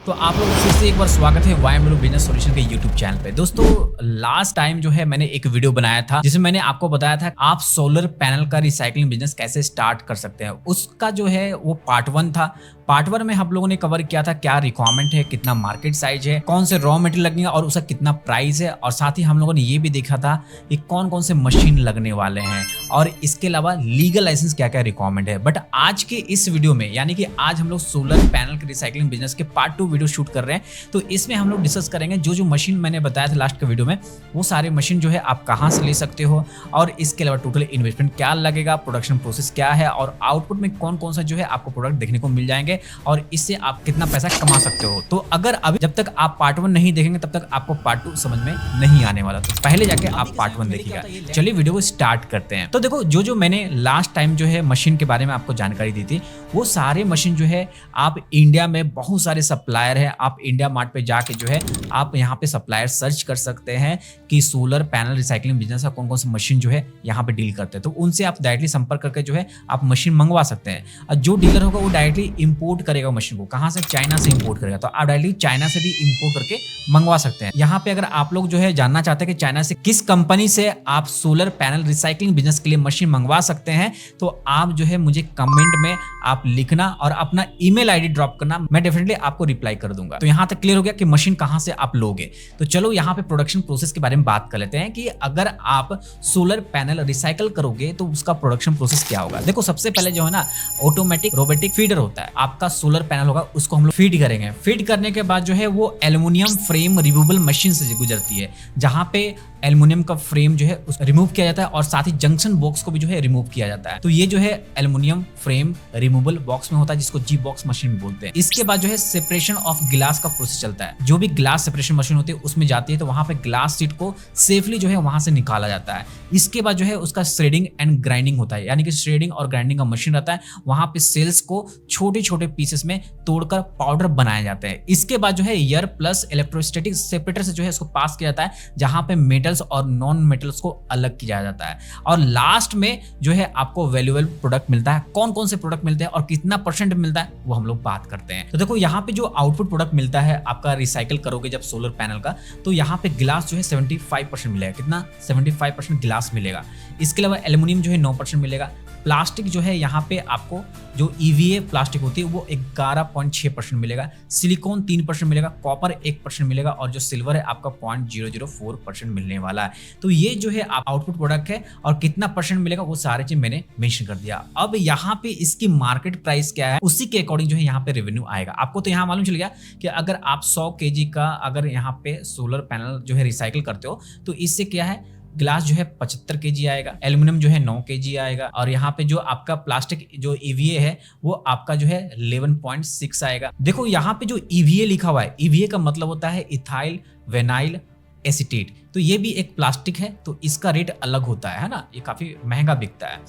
तो आप लोग फिर से एक बार स्वागत है वाईएमएलओ बिजनेस सॉल्यूशन के यूट्यूब चैनल पे। दोस्तों लास्ट टाइम जो है मैंने एक वीडियो बनाया था जिसमें मैंने आपको बताया था आप सोलर पैनल का रिसाइकलिंग बिजनेस कैसे स्टार्ट कर सकते हैं। उसका जो है वो पार्ट 1 था। पार्ट 1 में हम लोगों ने कवर किया था क्या रिक्वायरमेंट है, कितना मार्केट साइज है, कौन से रॉ मटेरियल लगेगा और उसका कितना प्राइस है, और साथ ही हम लोगों ने ये भी देखा था कि कौन कौन से मशीन लगने वाले हैं और इसके अलावा लीगल लाइसेंस क्या क्या रिक्वायरमेंट है। बट आज के इस वीडियो में यानी कि आज हम लोग सोलर पैनल के रिसाइकलिंग बिजनेस के पार्ट 2 वीडियो शूट कर रहे हैं। तो इसमें हम लोग डिस्कस करेंगे जो मशीन मैंने बताया था लास्ट के वीडियो में, वो सारे मशीन जो है आप कहां से ले सकते हो और इसके अलावा टोटल इन्वेस्टमेंट क्या लगेगा, प्रोडक्शन प्रोसेस क्या है और आउटपुट में कौन कौन सा जो है आपको प्रोडक्ट देखने को मिल जाएंगे और इससे आप कितना पैसा कमा सकते हो। तो अगर अभी जब तक आप पार्ट 1 नहीं देखेंगे तब तक आपको पार्ट 2 समझ में नहीं आने वाला। तो पहले जाके आप पार्ट 1 देखिएगा। चलिए वीडियो को स्टार्ट करते हैं। तो देखो जो मैंने लास्ट टाइम जो है मशीन के बारे में आपको जानकारी दी थी, वो सारे मशीन जो है आप इंडिया में बहुत सारे सप्लायर है। आप इंडिया मार्ट पे जाके जो है आप यहाँ पे सप्लायर सर्च कर सकते हैं कि सोलर पैनल रिसाइकलिंग बिजनेस का कौन कौन सा मशीन जो है यहाँ पे डील करते हैं। तो उनसे आप डायरेक्टली संपर्क करके जो है आप मशीन मंगवा सकते हैं। और जो डीलर होगा वो डायरेक्टली इंपोर्ट करेगा मशीन को, कहाँ से, चाइना से इंपोर्ट करेगा। तो आप डायरेक्टली चाइना से भी इंपोर्ट करके मंगवा सकते हैं। यहाँ पे अगर आप लोग जो है जानना चाहते हैं कि चाइना से किस कंपनी से आप सोलर पैनल रिसाइकलिंग बिजनेस के लिए मशीन मंगवा सकते हैं, तो आप जो है मुझे कमेंट में आप लिखना और अपना ईमेल आईडी ड्रॉप करना, मैं डेफिनेटली आपको रिप्लाई कर दूंगा। तो यहाँ तक क्लियर हो गया कि मशीन कहाँ से आप लोगे। तो चलो यहाँ पे प्रोडक्शन प्रोसेस के बारे में बात कर लेते हैं कि अगर आप सोलर पैनल रिसाइकल करोगे तो उसका प्रोडक्शन प्रोसेस क्या होगा। देखो सबसे पहले जो है ना ऑटोमेटिक रोबोटिक फीडर होता है। आपका सोलर पैनल होगा, उसको हम लोग फीड करेंगे। फीड करने के बाद जो है वो एल्युमिनियम फ्रेम रिमूवेबल मशीन से गुजरती है, जहां पे एल्युमिनियम का फ्रेम जो है रिमूव किया जाता है और साथ ही जंक्शन बॉक्स को भी जो है रिमूव किया जाता है। तो ये जो है एल्युमिनियम फ्रेम रिमूवेबल बॉक्स में होता है, जिसको जी बॉक्स मशीन बोलते हैं। इसके बाद जो है सेपरेशन ऑफ ग्लास का प्रोसेस चलता है। जो भी ग्लास सेपरेशन मशीन होती है उसमें जाती है, तो वहां पे ग्लास शीट को सेफली जो है वहां से निकाला जाता है। इसके बाद जो है उसका श्रेडिंग एंड ग्राइंडिंग होता है, यानी कि श्रेडिंग और ग्राइंडिंग का मशीन रहता है। वहां पे सेल्स को छोटे छोटे पीसेस में तोड़कर पाउडर बनाए जाते हैं। इसके बाद जो है एयर प्लस इलेक्ट्रोस्टैटिक सेपरेटर से जो है इसको पास किया जाता है, जहां पे मेटल्स और नॉन मेटल्स को अलग किया जाता है। और लास्ट में जो है आपको वैल्यूएबल प्रोडक्ट मिलता है। कौन कौन से प्रोडक्ट मिलते हैं और कितना परसेंट मिलता है वो हम लोग बात करते हैं। तो देखो यहाँ पे जो आउटपुट प्रोडक्ट मिलता है आपका रिसाइकल करोगे जब सोलर पैनल का, तो यहाँ पे ग्लास जो है 75% मिलेगा। कितना? 75% ग्लास मिलेगा। इसके अलावा एल्युमिनियम जो है 9% मिलेगा। प्लास्टिक जो है यहाँ पे आपको जो EVA प्लास्टिक होती है वो 11.6% मिलेगा। सिलिकॉन 3% मिलेगा। कॉपर 1% मिलेगा और जो सिल्वर है आपका 0.004% मिलने वाला है। तो ये जो है आउटपुट प्रोडक्ट है और कितना परसेंट मिलेगा वो सारे चीज मैंने मेंशन कर दिया। अब यहाँ पे इसकी मार्केट प्राइस क्या है उसी के अकॉर्डिंग जो है यहाँ पे रेवेन्यू आएगा। आपको तो यहाँ मालूम चल गया कि अगर आप 100 kg का अगर यहाँ पे सोलर पैनल जो है रिसाइकल करते हो तो इससे क्या है, ग्लास जो है 75 kg आएगा, एल्युमिनियम जो है 9 kg आएगा और यहाँ पे जो आपका प्लास्टिक जो EVA है वो आपका जो है 11.6 आएगा। देखो यहाँ पे जो EVA लिखा हुआ है, EVA का मतलब होता है इथाइल वेनाइल एसीटेट। तो ये भी एक प्लास्टिक है, तो इसका रेट अलग होता है ना, ये काफी महंगा बिकता है।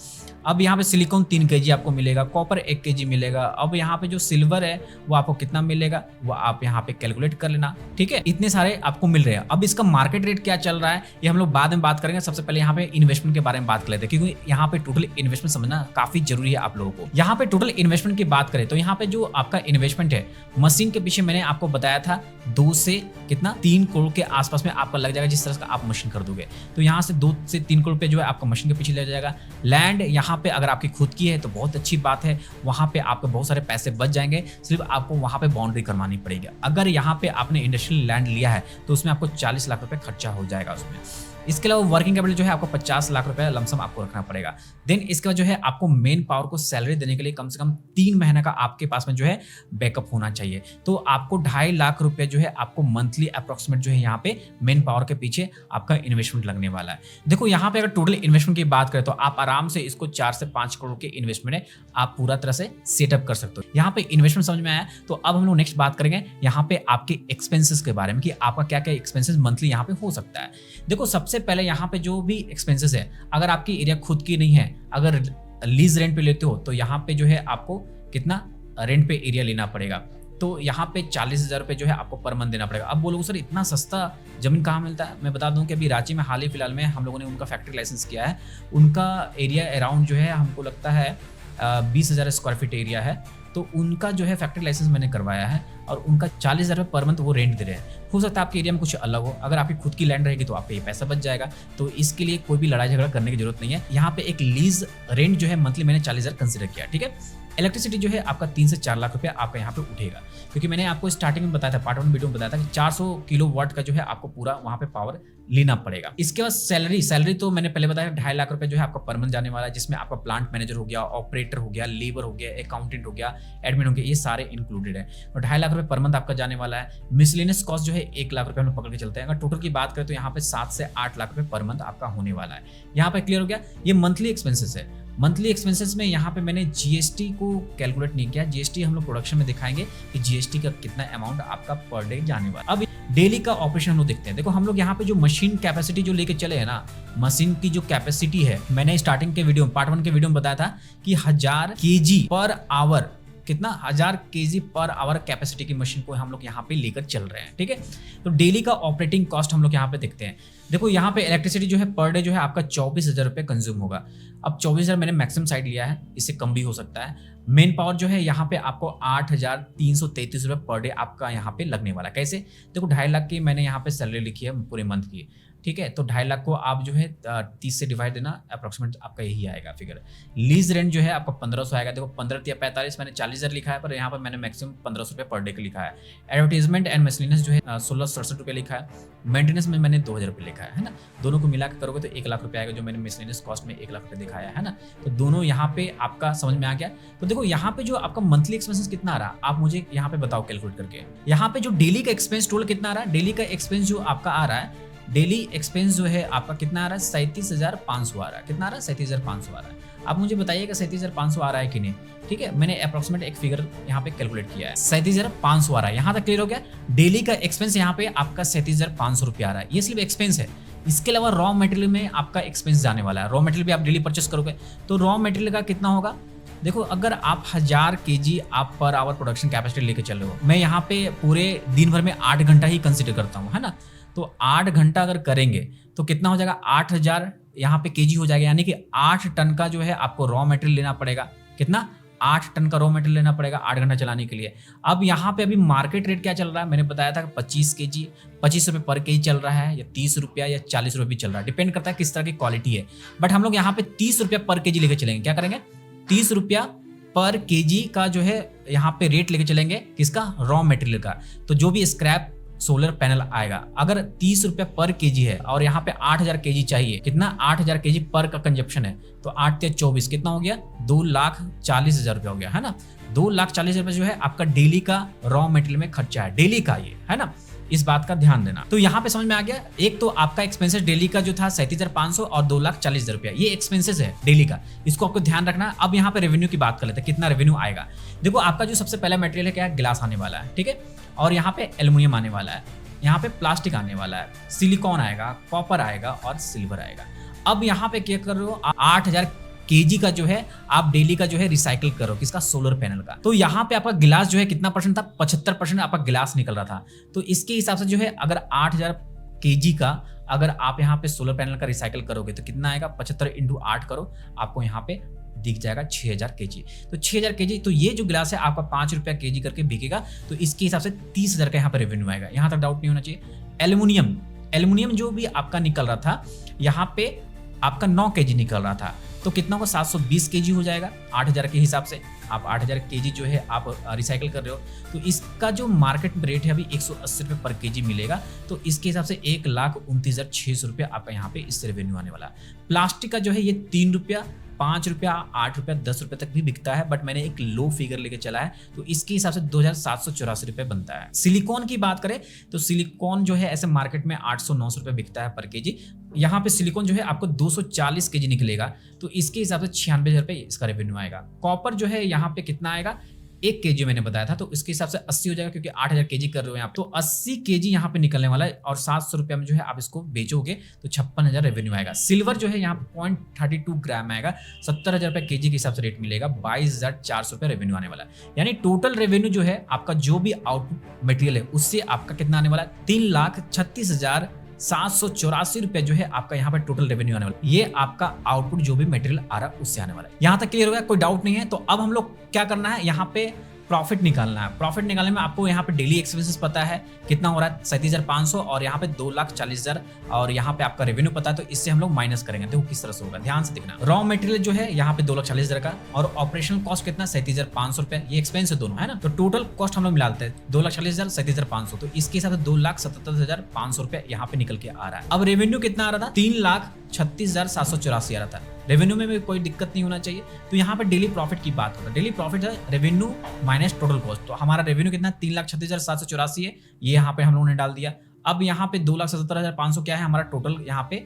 अब यहाँ पे सिलिकॉन 3 kg आपको मिलेगा, कॉपर 1 kg मिलेगा। अब यहाँ पे जो सिल्वर है वो आपको कितना मिलेगा वो आप यहाँ पे कैलकुलेट कर लेना, ठीक है। इतने सारे आपको मिल रहे हैं। अब इसका मार्केट रेट क्या चल रहा है ये हम लोग बाद में बात करेंगे। सबसे पहले यहाँ पे इन्वेस्टमेंट के बारे में बात कर लेते हैं, क्योंकि यहाँ पे टोटल इन्वेस्टमेंट समझना काफी जरूरी है आप लोगों को। यहाँ पे टोटल इन्वेस्टमेंट की बात करें तो यहाँ पे जो आपका इन्वेस्टमेंट है मशीन के पीछे मैंने आपको बताया था 2 से कितना 3 करोड़ के आसपास में आपका लग जाएगा, जिस तरह का आप मशीन खरीदोगे। तो यहाँ से 2 से 3 करोड़ रुपए जो है आपका मशीन के पीछे लग जाएगा। लैंड यहाँ पे अगर आपकी खुद की है तो बहुत अच्छी बात है, वहां पे आपके बहुत सारे पैसे बच जाएंगे। सिर्फ आपको वहां पे बाउंड्री करवानी पड़ेगी। अगर यहाँ पे आपने इंडस्ट्रियल लैंड लिया है तो उसमें आपको 40 लाख रुपए खर्चा हो जाएगा उसमें। इसके अलावा वर्किंग कैपिटल जो है आपको 50 लाख रुपए लमसम आपको रखना पड़ेगा। देन इसके बाद जो है आपको मेन पावर को सैलरी देने के लिए कम से कम 3 महीने का आपके पास में जो है बैकअप होना चाहिए। तो आपको 2.5 लाख रुपए जो है आपको मंथली अप्रोक्सीमेट जो है यहाँ पे मेन पावर के पीछे आपका इन्वेस्टमेंट लगने वाला है। देखो यहाँ पे अगर टोटल इन्वेस्टमेंट की बात करें तो आप आराम से इसको 4 से 5 करोड़ के इन्वेस्टमेंट है आप पूरा तरह से सेटअप कर सकते हो। यहाँ पे इन्वेस्टमेंट समझ में आया। तो अब हम लोग नेक्स्ट बात करेंगे यहाँ पे आपके एक्सपेंसेस के बारे में कि आपका क्या क्या एक्सपेंसेस मंथली यहाँ पे हो सकता है। देखो सबसे पहले यहाँ पे जो भी एक्सपेंसेस है, अगर आपकी एरिया खुद की नहीं है, अगर लीज रेंट पे लेते हो तो यहाँ पे जो है आपको कितना रेंट पे एरिया लेना पड़ेगा। तो यहाँ पे 40,000 रुपये जो है आपको पर मंथ देना पड़ेगा। अब बोलोगे सर इतना सस्ता जमीन कहाँ मिलता है? मैं बता दूं कि अभी रांची में हाल ही फिलहाल में हम लोगों ने उनका फैक्ट्री लाइसेंस किया है। उनका एरिया अराउंड जो है हमको लगता है 20,000 स्क्वायर फीट एरिया है। तो उनका जो है फैक्ट्री लाइसेंस मैंने करवाया है और उनका 40,000 रुपये पर मंथ वो रेंट दे रहे हैं। हो सकता है आपके एरिया में कुछ अलग हो, अगर आपकी खुद की लैंड रहेगी तो आपका ये पैसा बच जाएगा। तो इसके लिए कोई भी लड़ाई झगड़ा करने की जरूरत नहीं है। यहाँ पे एक लीज रेंट जो है मंथली मैंने 40,000 कंसिडर किया, ठीक है। इलेक्ट्रिसिटी जो है आपका 3 से 4 लाख रुपया आपका यहाँ पे उठेगा, क्योंकि मैंने आपको स्टार्टिंग में बताया था, पार्ट 1 वीडियो में बताया था कि 400 किलोवाट का जो है आपको पूरा वहाँ पे पावर लेना पड़ेगा। इसके बाद सैलरी तो मैंने पहले बताया 2.5 लाख रुपए जो है आपका पर मंथ जाने वाला है, जिसमें आपका प्लांट मैनेजर हो गया, ऑपरेटर हो गया, लेबर हो गया, अकाउंटेंट हो गया, एडमिन हो गया, ये सारे इंक्लूडेड है। और 2.5 लाख रुपए पर मंथ आपका जाने वाला है। मिसलेनियस कॉस्ट जो है 1 लाख रुपए हम लोग पकड़ के चलते हैं। अगर टोटल की बात करें तो यहाँ पे 7 से 8 लाख रुपए पर मंथ आपका होने वाला है। यहाँ पे क्लियर हो गया। ये मंथली एक्सपेंसेस है। मंथली एक्सपेंसेस में यहाँ पे मैंने जीएसटी को कैलकुलेट नहीं किया। जीएसटी हम लोग प्रोडक्शन में दिखाएंगे कि जीएसटी का कितना अमाउंट आपका पर डे जाने वाला। अब डेली का ऑपरेशन हम लोग देखते हैं। देखो हम लोग यहाँ पे जो मशीन कैपेसिटी जो लेके चले हैं ना, मशीन की जो कैपेसिटी है, मैंने स्टार्टिंग के वीडियो पार्ट 1 के वीडियो में बताया था कि 1000 kg पर आवर, कितना 1000 kg पर आवर कैपेसिटी की मशीन को हम लोग यहाँ पे लेकर चल रहे हैं, ठीक है। तो डेली का ऑपरेटिंग कॉस्ट हम लोग यहाँ पे देखते हैं। देखो यहाँ पे इलेक्ट्रिसिटी जो है पर डे जो है आपका 24,000 रुपये कंज्यूम होगा। अब 24,000 मैंने मैक्सिमम साइड लिया है, इससे कम भी हो सकता है। मेन पावर जो है यहाँ पे आपको 8,333 रुपये पर डे आपका यहाँ पे लगने वाला। कैसे? देखो 2.5 लाख की मैंने यहाँ पे सैलरी लिखी है पूरे मंथ की, ठीक है। तो 2.5 लाख को आप जो है 30 से डिवाइड देना, अप्रोक्सीमेट आपका यही आएगा फिगर। लीज रेंट जो है आपका 1500 आएगा। देखो 15 या 45 मैंने 40,000 लिखा है, पर यहाँ पर मैंने मैक्सिमम 1500 रुपये पर डे का लिखा है। एडवर्टीजमेंट एंड मिसलेनियस जो है 1667 रुपये लिखा है। मेंटेनेंस में मैंने 2,000 रुपये लिखा है ना। दोनों को मिला के करोगे तो 1 लाख रुपये आएगा, जो मैंने मिसलेनियस कॉस्ट में 1 लाख रुपये दिखाया है ना। तो दोनों यहाँ पे आपका समझ में आ गया। तो देखो यहाँ पे जो आपका मंथली एक्सपेंसेस कितना आ रहा है, आप मुझे यहाँ पे बताओ कैलकुलेट करके। यहाँ पे जो डेली का एक्सपेंस टोटल कितना आ रहा है, डेली का एक्सपेंस जो आपका आ रहा है, डेली एक्सपेंस जो है आपका कितना आ रहा है, 37,500 आ रहा है। कितना आ रहा है? 37,500 आ रहा है। आप मुझे बताइएगा 37,500 आ रहा है कि नहीं, ठीक है। मैंने अप्रोक्सीमेट एक फिगर यहाँ पे कैलकुलेट किया है, 37,500 आ रहा है। यहाँ तक क्लियर हो गया। डेली का एक्सपेंस यहाँ पे आपका 37,500 रुपया आ रहा है। ये सिर्फ एक्सपेंस है। इसके अलावा रॉ मटेरियल में आपका एक्सपेंस जाने वाला है। रॉ मटेरियल भी आप डेली परचेस करोगे तो रॉ मटेरियल का कितना होगा। देखो अगर आप 1000 kg आप पर आवर प्रोडक्शन कैपेसिटी लेके चल रहे हो, मैं यहाँ पे पूरे दिन भर में 8 घंटा ही कंसिडर करता हूँ, है ना। तो 8 घंटा अगर करेंगे तो कितना हो जाएगा, 8,000 यहाँ पे केजी हो जाएगा। यानी कि 8 टन का जो है आपको रॉ मटेरियल लेना पड़ेगा। कितना? 8 टन का रॉ मटेरियल लेना पड़ेगा 8 घंटा चलाने के लिए। अब यहाँ पे अभी मार्केट रेट क्या चल रहा है, मैंने बताया था 25 kg 25 रुपये पर केजी चल रहा है, या 30 रुपया या 40 रुपये भी चल रहा है, डिपेंड करता है किस तरह की क्वालिटी है। बट हम लोग यहाँ पे 30 रुपया पर केजी लेके चलेंगे। क्या करेंगे? 30 रुपया पर केजी का जो है यहाँ पे रेट लेके चलेंगे। किसका? रॉ मटेरियल का। तो जो भी स्क्रैप सोलर पैनल आएगा, अगर 30 रुपया पर केजी है और यहाँ पे 8,000 केजी चाहिए, कितना? 8,000 केजी पर का कंजप्शन है, तो 8 या 24 कितना हो गया? 2,40,000 रुपया हो गया, है ना। 2,40,000 रुपये जो है आपका डेली का रॉ मटेरियल में खर्चा है, डेली का, ये है ना। इस बात का ध्यान देना। तो यहाँ पे समझ में आ गया। एक तो आपका एक्सपेंसेस डेली का जो था 37,500 और 2,40,000 रुपया, ये एक्सपेंसेस है डेली का, इसको आपको ध्यान रखना। अब यहाँ पे रेवेन्यू की बात कर लेते हैं, कितना रेवेन्यू आएगा। देखो आपका जो सबसे पहला मटेरियल है क्या है, गिलास आने वाला है, ठीक है। और यहाँ पे एल्युमिनियम आने वाला है, यहाँ पे प्लास्टिक आने वाला है, सिलिकॉन आएगा, कॉपर आएगा और सिल्वर आएगा। अब यहाँ पे क्या कर रहे हो, 8,000 केजी का जो है आप डेली का जो है रिसाइकल करो, किसका? सोलर पैनल का। तो यहाँ पे आपका गिलास जो है कितना परसेंट था? 75% आपका गिलास निकल रहा था। तो इसके हिसाब से जो है अगर 8,000 केजी का अगर आप यहाँ पे सोलर पैनल का रिसाइकल करोगे तो कितना आएगा? 75 × 8 करो, आपको यहाँ पे दिख जाएगा 6,000 केजी। तो 6,000 केजी, तो ये जो गिलास है आपका 5 रुपया केजी करके बिकेगा। तो इसके हिसाब से 30,000 का यहाँ पे रेवेन्यू आएगा। यहाँ तक डाउट नहीं होना चाहिए। एल्युमिनियम जो भी आपका निकल रहा था, यहाँ पे आपका 9 केजी निकल रहा था, तो कितना होगा? 720 केजी हो जाएगा 8,000 के हिसाब से। आप 8,000 केजी जो है आप रिसाइकल कर रहे हो, तो इसका जो मार्केट रेट है अभी 180 रुपये पर केजी मिलेगा। तो इसके हिसाब से 1,29,600 रुपये आपका यहाँ पे इससे रेवेन्यू आने वाला। प्लास्टिक का जो है ये 3 रुपया, 5 रुपया, 8 रुपया, 10 रुपये तक भी बिकता है, बट मैंने एक लो फिगर लेके चला है, तो इसके हिसाब से 2,784 रुपये बनता है। सिलिकॉन की बात करें तो सिलिकॉन जो है ऐसे मार्केट में 800-900 रुपये बिकता है पर केजी। यहाँ पे सिलिकॉन जो है आपको 240 केजी निकलेगा, तो इसके हिसाब से 96,000 रुपये इसका रेवेन्यू आएगा। कॉपर जो है यहाँ पे कितना आएगा? 1 केजी मैंने बताया था, तो इसके हिसाब से 80 हो जाएगा, क्योंकि 8,000 केजी कर रहे हो यहाँ पे, तो 80 केजी यहाँ पे निकलने वाला है। और 700 रुपया में जो है आप इसको बेचोगे तो 56,000 रेवेन्यू आएगा। सिल्वर जो है यहाँ पे 0.32 ग्राम आएगा, 70,000 रुपये केजी के हिसाब से रेट मिलेगा, 22,400 रुपये रेवेन्यू आने वाला है। यानी टोटल रेवेन्यू जो है आपका जो भी आउटपुट मटेरियल है उससे आपका कितना आने वाला है? 3,36,000 ₹784 जो है आपका यहाँ पे टोटल रेवेन्यू आने वाला है। ये आपका आउटपुट जो भी मटेरियल आ रहा है उससे आने वाला है। यहाँ तक क्लियर हो गया, कोई डाउट नहीं है। तो अब हम लोग क्या करना है, यहाँ पे प्रॉफिट निकालना है। प्रॉफिट निकालने में आपको यहाँ पे डेली एक्सपेंसेस पता है कितना हो रहा है 37,500 और यहाँ पे 2,40,000 और यहाँ पे आपका रेवेन्यू पता है, तो इससे हम लोग माइनस करेंगे। देखो किस तरह से होगा, ध्यान से देखना। रॉ मटेरियल जो है यहाँ पे 2,40,000 का और ऑपरेशनल कॉस्ट कितना 37,500 रुपए, ये एक्सपेंस है दोनों, है ना। तो टोटल कॉस्ट हम लोग मिला लेते हैं 2,40,000 37,500, तो इसके हिसाब से 2,77,500 रुपए यहाँ पे निकल के आ रहा है। अब रेवेन्यू कितना आ रहा था 3,36,784 आ रहा था। रेवेन्यू में भी कोई दिक्कत नहीं होना चाहिए। तो यहाँ पे डेली प्रॉफिट की बात होता है। डेली प्रॉफिट है रेवेन्यू माइनस टोटल कॉस्ट। तो हमारा रेवेन्यू कितना 3,36,784 है, ये यहाँ पे हम लोगों ने डाल दिया। अब यहाँ पे 2,77,500 क्या है हमारा टोटल यहाँ पे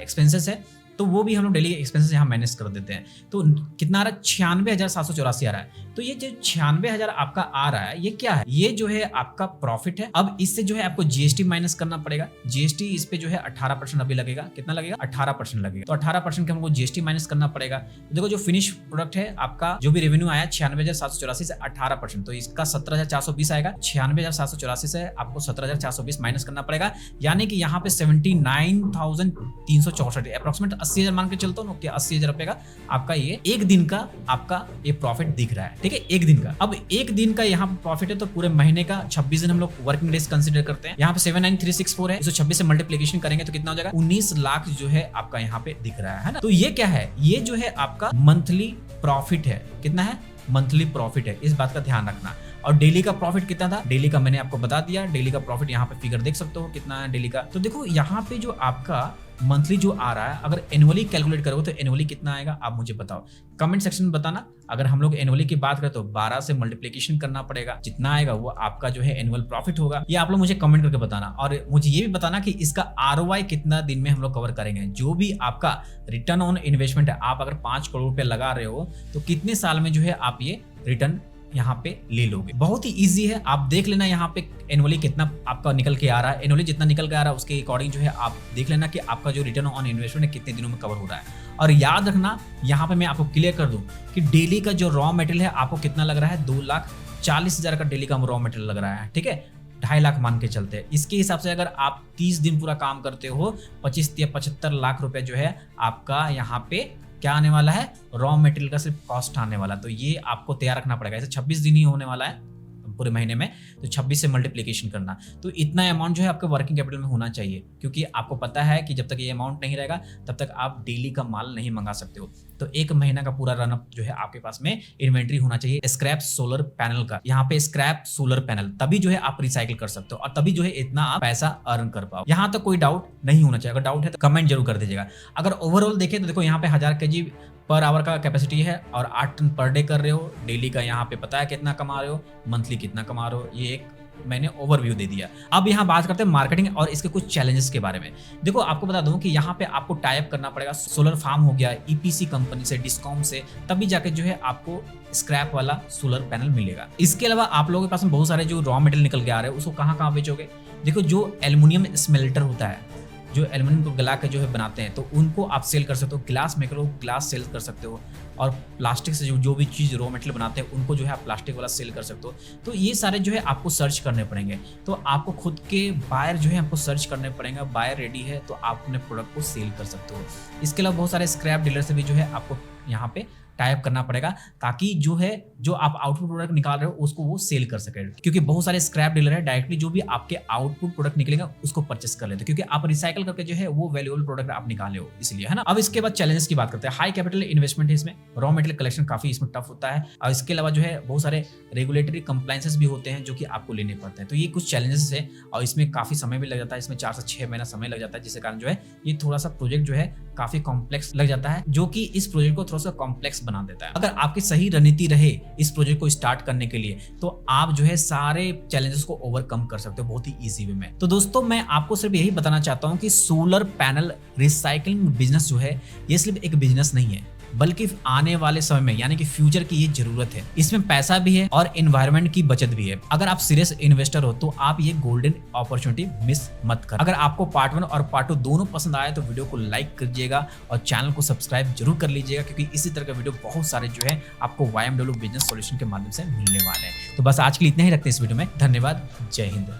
एक्सपेंसेस है, तो वो भी हम लोग डेली एक्सपेंसेस यहाँ मैनेज कर देते हैं। तो कितना आ रहा है 96,784 आ रहा है। तो ये जो 96,000 आपका आ रहा है ये क्या है, ये जो है आपका प्रॉफिट है। अब इससे जो है आपको जीएसटी माइनस करना पड़ेगा। जीएसटी इस पे जो है 18% अभी लगेगा। कितना लगेगा 18% लगेगा। तो 18% का हमको जीएसटी माइनस करना पड़ेगा। तो देखो जो फिनिश प्रोडक्ट है आपका जो भी रेवेन्यू आया 96,784 से 18%, तो इसका 17,420 आएगा। 96,784 से आपको 17,420 माइनस करना पड़ेगा, यानी कि यहाँ पे 79,364 अप्रोक्सीमेट 80,000 मान के चलता हूँ कि 80,000 रुपए का आपका ये एक दिन का आपका ये प्रॉफिट दिख रहा है। ठीक है, एक दिन का। अब एक दिन का यहाँ पे प्रॉफिट है, तो पूरे महीने का 26 दिन हम लोग वर्किंग डेज कंसीडर करते हैं। यहाँ पे 79364 है, 126 से मल्टीप्लिकेशन करेंगे तो कितना हो जाएगा 19 लाख जो है आपका यहाँ पे दिख रहा है ना। तो ये क्या है, ये जो है आपका मंथली प्रॉफिट है। कितना है, मंथली प्रॉफिट है, इस बात का ध्यान रखना। और डेली का प्रॉफिट कितना था, डेली का मैंने आपको बता दिया। डेली का प्रॉफिट यहाँ पे फिगर देख सकते हो कितना है डेली का। तो देखो यहाँ पे जो आपका मंथली जो आ रहा है, अगर एनुअली कैलकुलेट करोगे तो एनुअली कितना आएगा आप मुझे बताओ, कमेंट सेक्शन में बताना। अगर हम लोग एनुअली की बात करें तो 12 से मल्टीप्लिकेशन करना पड़ेगा, जितना आएगा वो आपका जो है एनुअल प्रॉफिट होगा। ये आप लोग मुझे कमेंट करके बताना। और मुझे ये भी बताना कि इसका आरओआई कितना दिन में हम लोग कवर करेंगे। जो भी आपका रिटर्न ऑन इन्वेस्टमेंट है, आप अगर 5 करोड़ रुपए लगा रहे हो तो कितने साल में जो है आप ये रिटर्न यहाँ पे ले लोगे। बहुत ही इजी है, आप देख लेना यहाँ पे एनुअली कितना आपका निकल के आ रहा है। एनुअली जितना निकल के आ रहा है उसके अकॉर्डिंग जो है आप देख लेना कि आपका जो रिटर्न ऑन इन्वेस्टमेंट है कितने दिनों में कवर हो रहा है। और याद रखना यहाँ पे मैं आपको क्लियर कर दूं कि डेली का जो रॉ मटेरियल है आपको कितना लग रहा है 2,40,000 का डेली का रॉ मटेरियल लग रहा है। ठीक है, 2.5 लाख मान के चलते हैं। इसके हिसाब से अगर आप 30 दिन पूरा काम करते हो 25 या 75 लाख रुपए जो है आपका यहाँ पे क्या आने वाला है, रॉ मटेरियल का सिर्फ कॉस्ट आने वाला। तो ये आपको तैयार रखना पड़ेगा। ऐसे 26 दिन ही होने वाला है पूरे महीने में, तो 26 से मल्टीप्लिकेशन करना। तो इतना अमाउंट जो है आपके वर्किंग कैपिटल में होना चाहिए, क्योंकि आपको पता है कि जब तक ये अमाउंट नहीं रहेगा तब तक आप डेली का माल नहीं मंगा सकते हो। तो एक महीना का पूरा रनअप जो है आपके पास में इन्वेंट्री होना चाहिए स्क्रैप सोलर पैनल का। यहाँ पे स्क्रैप सोलर पैनल, तभी जो है आप रिसाइकिल कर सकते हो और तभी जो है इतना आप पैसा अर्न कर पाओ। यहाँ तक कोई डाउट नहीं होना चाहिए। अगर डाउट है तो कमेंट जरूर कर दीजिएगा। अगर ओवरऑल देखें तो देखो यहाँ पे 1000 kg पर आवर का कैपेसिटी है और 8 टन पर डे कर रहे हो। डेली का यहाँ पे पता है कितना कमा रहे हो, मंथली कितना कमा रहे हो, ये एक मैंने ओवरव्यू दे दिया। अब यहाँ बात करते हैं मार्केटिंग और इसके कुछ चैलेंजेस के बारे में। देखो आपको बता दूं कि यहाँ पे आपको टाई अप करना पड़ेगा सोलर फार्म हो गया, ईपीसी कंपनी से, डिस्कॉम से, तभी जाके जो है आपको स्क्रैप वाला सोलर पैनल मिलेगा। इसके अलावा आप लोगों के पास में बहुत सारे जो रॉ मटेरियल निकल के आ रहे हैं उसको कहाँ कहाँ बेचोगे। देखो जो एल्युमिनियम स्मेल्टर होता है, जो एल्युमिनियम को गला के जो है बनाते हैं, तो उनको आप सेल कर सकते हो। ग्लास मेकर हो, ग्लास सेल कर सकते हो। और प्लास्टिक से जो भी चीज़ रॉ मटेरियल बनाते हैं उनको जो है आप प्लास्टिक वाला सेल कर सकते हो। तो ये सारे जो है आपको सर्च करने पड़ेंगे। तो आपको खुद के बायर जो है आपको सर्च करने पड़ेंगे। बायर रेडी है तो आप अपने प्रोडक्ट को सेल कर सकते हो। इसके अलावा बहुत सारे स्क्रैप डीलर से भी जो है आपको यहाँ पे टाई अप करना पड़ेगा, ताकि जो है जो आप आउटपुट प्रोडक्ट निकाल रहे हो उसको वो सेल कर सके। क्योंकि बहुत सारे स्क्रैप डीलर है डायरेक्टली जो भी आपके आउटपुट प्रोडक्ट निकलेगा उसको परचेस कर लेते, क्योंकि आप रिसाइकल करके जो है वो वैल्यूएबल प्रोडक्ट आप निकाले हो, इसलिए, है ना। अब इसके बाद चैलेंजेस की बात करते हैं। हाई कैपिटल इन्वेस्टमेंट है इसमें, रॉ मटेरियल कलेक्शन काफी इसमें टफ होता है। और इसके अलावा जो है बहुत सारे रेगुलेटरी कंप्लायंसेस भी होते हैं जो कि आपको लेने पड़ते हैं। तो ये कुछ चैलेंजेस है और इसमें काफी समय भी लग जाता है। इसमें 4 से 6 महीना समय लग जाता है, जिसके कारण जो है ये थोड़ा सा प्रोजेक्ट जो है काफी कॉम्प्लेक्स लग जाता है, जो कि इस प्रोजेक्ट को थोड़ा सा कॉम्प्लेक्स बना देता है। अगर आपकी सही रणनीति रहे इस प्रोजेक्ट को स्टार्ट करने के लिए तो आप जो है सारे चैलेंजेस को ओवरकम कर सकते हो बहुत ही इजी वे में। तो दोस्तों मैं आपको सिर्फ यही बताना चाहता हूं कि सोलर पैनल रिसाइकलिंग बिजनेस जो है ये सिर्फ एक बिजनेस नहीं है, बल्कि आने वाले समय में यानी कि फ्यूचर की ये जरूरत है। इसमें पैसा भी है और एनवायरनमेंट की बचत भी है। अगर आप सीरियस इन्वेस्टर हो तो आप ये गोल्डन अपॉर्चुनिटी मिस मत कर। अगर आपको पार्ट 1 और पार्ट 2 दोनों पसंद आए तो वीडियो को लाइक कीजिएगा और चैनल को सब्सक्राइब जरूर कर लीजिएगा, क्योंकि इसी तरह का वीडियो बहुत सारे जो है आपको YMW बिजनेस सॉल्यूशन के माध्यम से मिलने वाले हैं। तो बस आज के लिए इतना ही रखते हैं इस वीडियो में। धन्यवाद, जय हिंद।